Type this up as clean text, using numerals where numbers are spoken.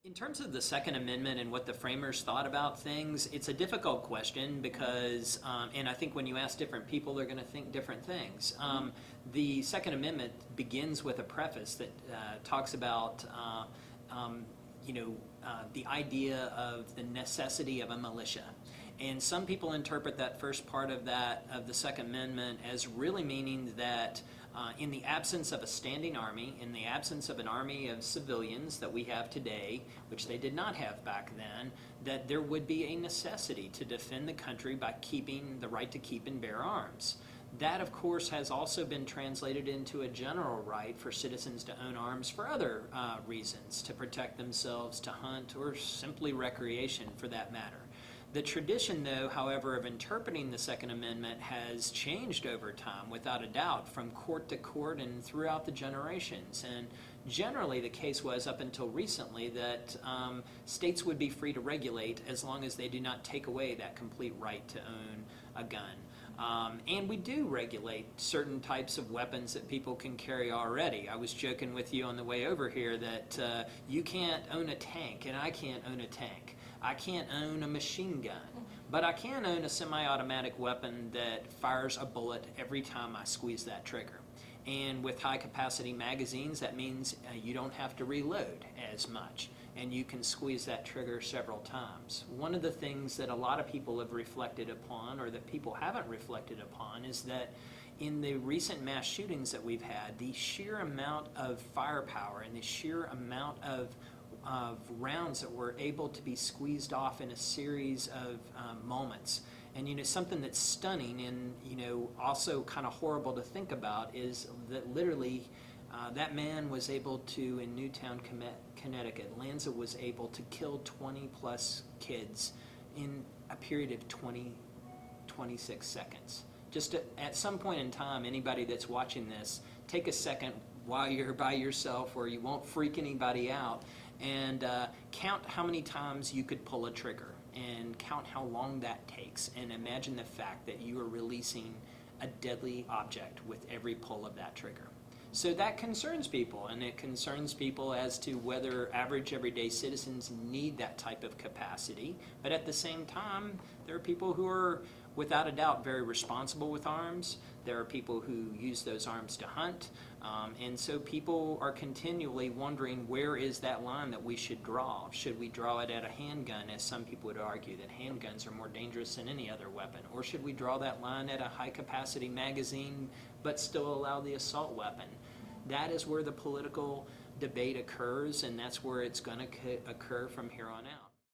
In terms of the Second Amendment and what the framers thought about things, it's a difficult question because, and I think when you ask different people, they're going to think different things. The Second Amendment begins with a preface that talks about, the idea of the necessity of a militia. And some people interpret that first part of the Second Amendment as really meaning that in the absence of a standing army, in the absence of an army of civilians that we have today, which they did not have back then, that there would be a necessity to defend the country by keeping the right to keep and bear arms. That, of course, has also been translated into a general right for citizens to own arms for other reasons, to protect themselves, to hunt, or simply recreation for that matter. The tradition, though, however, of interpreting the Second Amendment has changed over time, without a doubt, from court to court and throughout the generations. And generally the case was, up until recently, that states would be free to regulate as long as they do not take away that complete right to own a gun. And we do regulate certain types of weapons that people can carry already. I was joking with you on the way over here that you can't own a tank, and I can't own a tank. I can't own a machine gun, but I can own a semi-automatic weapon that fires a bullet every time I squeeze that trigger. And with high-capacity magazines, that means you don't have to reload as much, and you can squeeze that trigger several times. One of the things that a lot of people have reflected upon, or that people haven't reflected upon, is that in the recent mass shootings that we've had, the sheer amount of firepower and the sheer amount of rounds that were able to be squeezed off in a series of moments. And something that's stunning and also kind of horrible to think about is that literally that man was able to, in Newtown, Connecticut, Lanza was able to kill 20 plus kids in a period of 26 seconds. Just at some point in time, anybody that's watching this, take a second while you're by yourself where you won't freak anybody out, and count how many times you could pull a trigger and count how long that takes, and imagine the fact that you are releasing a deadly object with every pull of that trigger. So that concerns people, and it concerns people as to whether average everyday citizens need that type of capacity. But at the same time, there are people who are without a doubt very responsible with arms. There are people who use those arms to hunt, and so people are continually wondering, where is that line that we should draw? Should we draw it at a handgun, as some people would argue that handguns are more dangerous than any other weapon? Or should we draw that line at a high-capacity magazine but still allow the assault weapon? That is where the political debate occurs, and that's where it's going to occur from here on out.